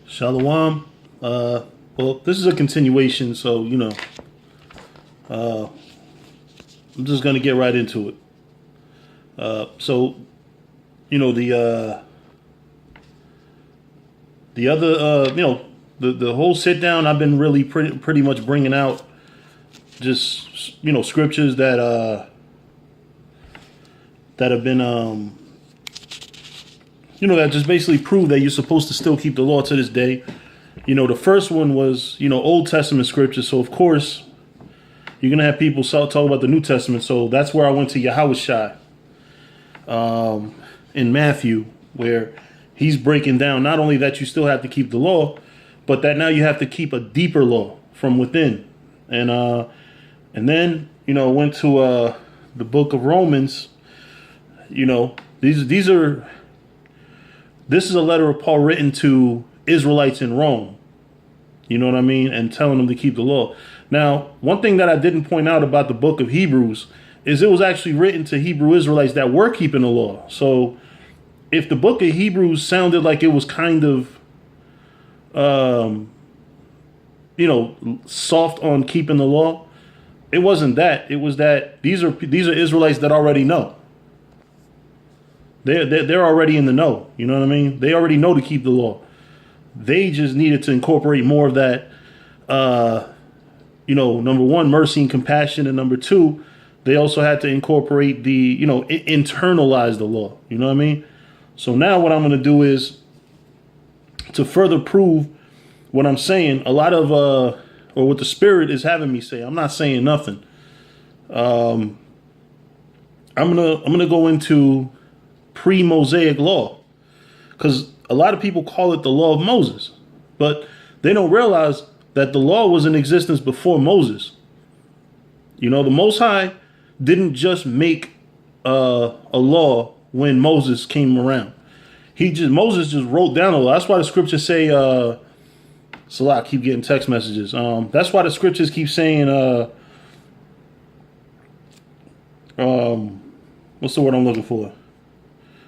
Shalom. Well, this is a continuation, so I'm just gonna get right into it. So the other the whole sit down, I've been really pretty much bringing out just scriptures that have been that just basically prove that you're supposed to still keep the law to this day. The first one was, Old Testament scripture. So, of course, you're going to have people talk about the New Testament. So that's where I went to Yahushua in Matthew, where he's breaking down not only that you still have to keep the law, but that now you have to keep a deeper law from within. And then, went to the book of Romans. This is a letter of Paul written to Israelites in Rome. You know what I mean? And telling them to keep the law. Now, one thing that I didn't point out about the book of Hebrews is it was actually written to Hebrew Israelites that were keeping the law. So if the book of Hebrews sounded like it was kind of, soft on keeping the law, it wasn't that. It was that these are Israelites that already know. They're already in the know. You know what I mean? They already know to keep the law. They just needed to incorporate more of that, number one, mercy and compassion. And number two, they also had to incorporate internalize the law. You know what I mean? So now what I'm going to do is to further prove what I'm saying. A lot of, or what the Spirit is having me say. I'm not saying nothing. I'm gonna go into pre-Mosaic law, because a lot of people call it the law of Moses, but they don't realize that the law was in existence before Moses. The Most High didn't just make a law when Moses came around. Moses just wrote down a law. That's why the scriptures say, Salah, I keep getting text messages. That's why the scriptures keep saying, what's the word I'm looking for?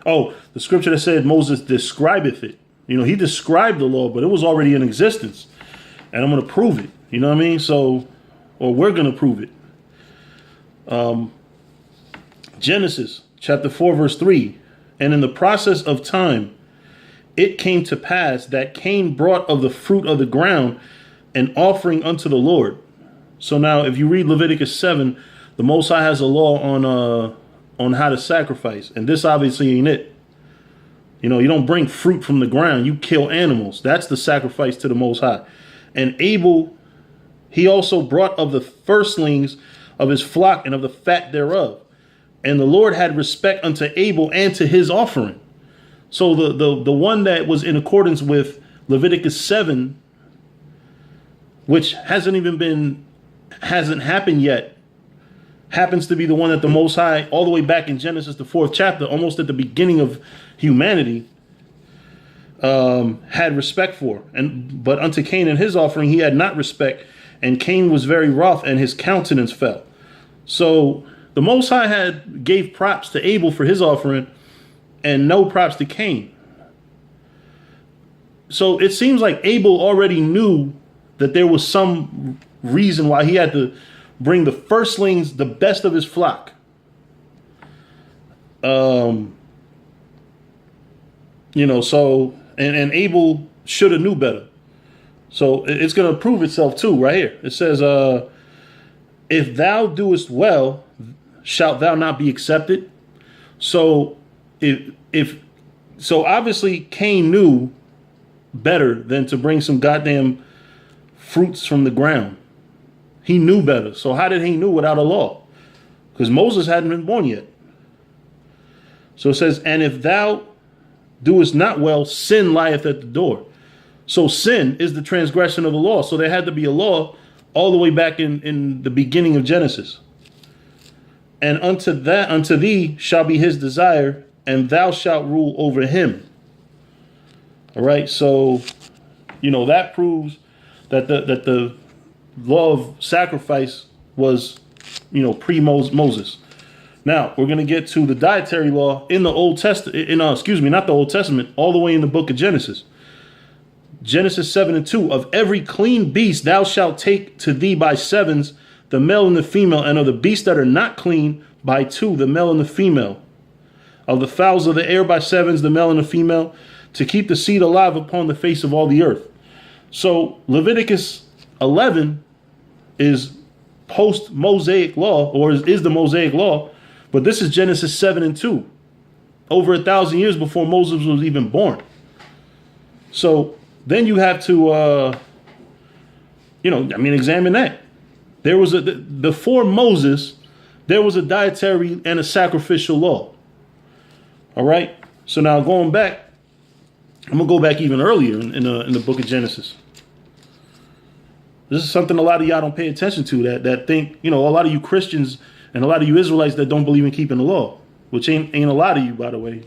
Oh, the scripture that said Moses describeth it. He described the law, but it was already in existence. And I'm going to prove it. You know what I mean? Or we're going to prove it. Genesis chapter 4, verse 3. And in the process of time, it came to pass that Cain brought of the fruit of the ground an offering unto the Lord. So now, if you read Leviticus 7, the Most High has a law on how to sacrifice. And this obviously ain't it. You don't bring fruit from the ground. You kill animals. That's the sacrifice to the Most High. And Abel, he also brought of the firstlings of his flock and of the fat thereof. And the Lord had respect unto Abel and to his offering. So the one that was in accordance with Leviticus 7, which hasn't happened yet, happens to be the one that the Most High, all the way back in Genesis, the 4th chapter, almost at the beginning of humanity, had respect for. But unto Cain and his offering he had not respect, and Cain was very wroth, and his countenance fell. So the Most High gave props to Abel for his offering, and no props to Cain. So it seems like Abel already knew that there was some reason why he had to bring the firstlings, the best of his flock. And Abel should have knew better. So it's going to prove itself too, right here. It says, if thou doest well, shalt thou not be accepted? So so obviously Cain knew better than to bring some goddamn fruits from the ground. He knew better. So how did he know without a law? Because Moses hadn't been born yet. So it says, and if thou doest not well, sin lieth at the door. So sin is the transgression of the law. So there had to be a law all the way back in the beginning of Genesis. And unto thee shall be his desire, and thou shalt rule over him. All right. So, that proves that the law of sacrifice was, pre-Moses. Now we're going to get to the dietary law in the Old Testament. Not the Old Testament, all the way in the book of Genesis. Genesis 7:2, of every clean beast thou shalt take to thee by sevens, the male and the female, and of the beasts that are not clean by two, the male and the female. Of the fowls of the air by sevens, the male and the female, to keep the seed alive upon the face of all the earth. So Leviticus 11 is post-Mosaic law, or is the Mosaic law, but this is Genesis 7:2, over 1,000 years before Moses was even born. So then you have to, examine that. There was before Moses, there was a dietary and a sacrificial law. All right. So now going back, I'm gonna go back even earlier in the book of Genesis. This is something a lot of y'all don't pay attention to. That think, a lot of you Christians and a lot of you Israelites that don't believe in keeping the law, which ain't a lot of you, by the way.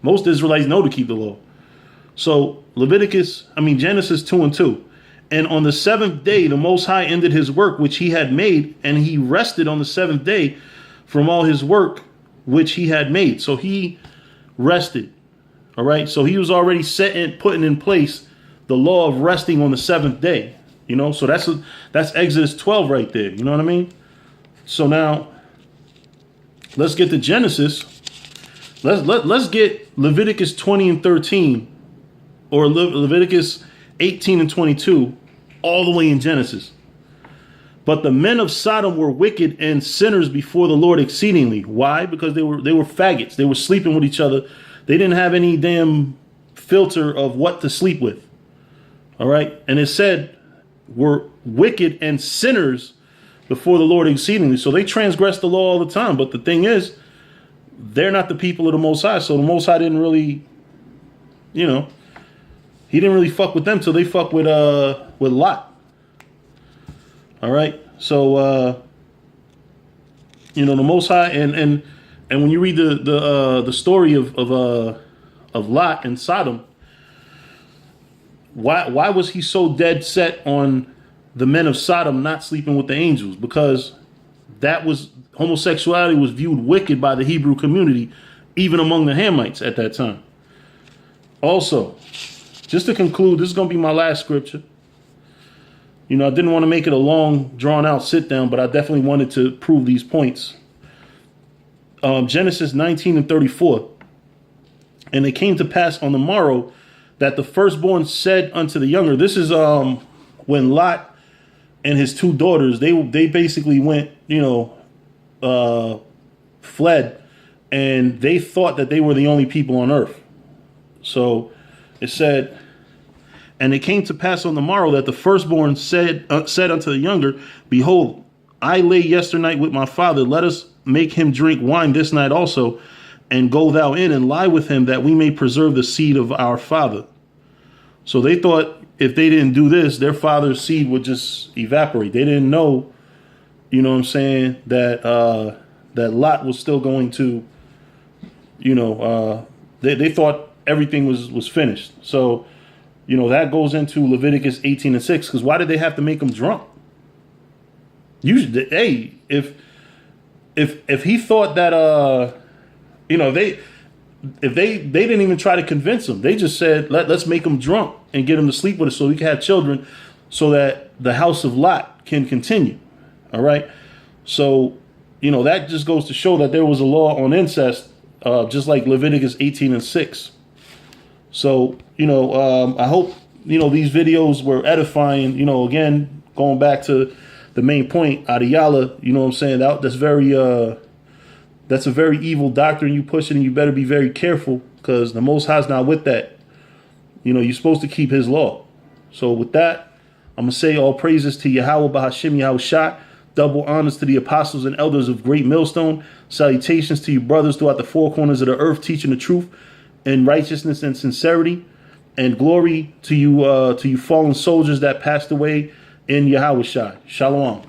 Most Israelites know to keep the law. So Genesis 2:2. And on the seventh day, the Most High ended his work which he had made, and he rested on the seventh day from all his work which he had made. So he rested. All right. So he was already putting in place the law of resting on the seventh day. So that's Exodus 12 right there. You know what I mean? So now let's get to Genesis. Let's get Leviticus 20 and 13, or Leviticus 18 and 22, all the way in Genesis. But the men of Sodom were wicked and sinners before the Lord exceedingly. Why? Because they were faggots. They were sleeping with each other. They didn't have any damn filter of what to sleep with. All right. And it said were wicked and sinners before the Lord exceedingly. So they transgressed the law all the time. But the thing is, they're not the people of the Most High. So the Most High didn't really, he didn't really fuck with them till they fuck with Lot. All right. So, the Most High and when you read the story of Lot and Sodom, why was he so dead set on the men of Sodom not sleeping with the angels? Because homosexuality was viewed wicked by the Hebrew community, even among the Hamites at that time. Also, just to conclude, this is going to be my last scripture. I didn't want to make it a long, drawn-out sit-down, but I definitely wanted to prove these points. Genesis 19 and 34. And it came to pass on the morrow that the firstborn said unto the younger. This is when Lot and his two daughters, they basically went, fled, and they thought that they were the only people on earth. So it said, and it came to pass on the morrow that the firstborn said unto the younger, Behold, I lay yesternight with my father. Let us make him drink wine this night also, and go thou in and lie with him, that we may preserve the seed of our father. So they thought if they didn't do this, their father's seed would just evaporate. They didn't know, that Lot was still going to, they thought everything was finished. So, that goes into Leviticus 18 and 6, because why did they have to make him drunk? Usually, hey, if he thought that, if they didn't even try to convince him, they just said, let's make him drunk and get him to sleep with us so we can have children, so that the house of Lot can continue. All right. So, that just goes to show that there was a law on incest, just like Leviticus 18 and 6. So, I hope, these videos were edifying, again, going back to the main point, Adiyala, that's a very evil doctrine you pushing, and you better be very careful, because the Most High's not with that. You're supposed to keep his law. So with that, I'm going to say all praises to Yahweh Bahashim Yahushua, double honors to the apostles and elders of Great Millstone, salutations to you brothers throughout the four corners of the earth, teaching the truth in righteousness and sincerity, and glory to you fallen soldiers that passed away in Yahushua. Shalom.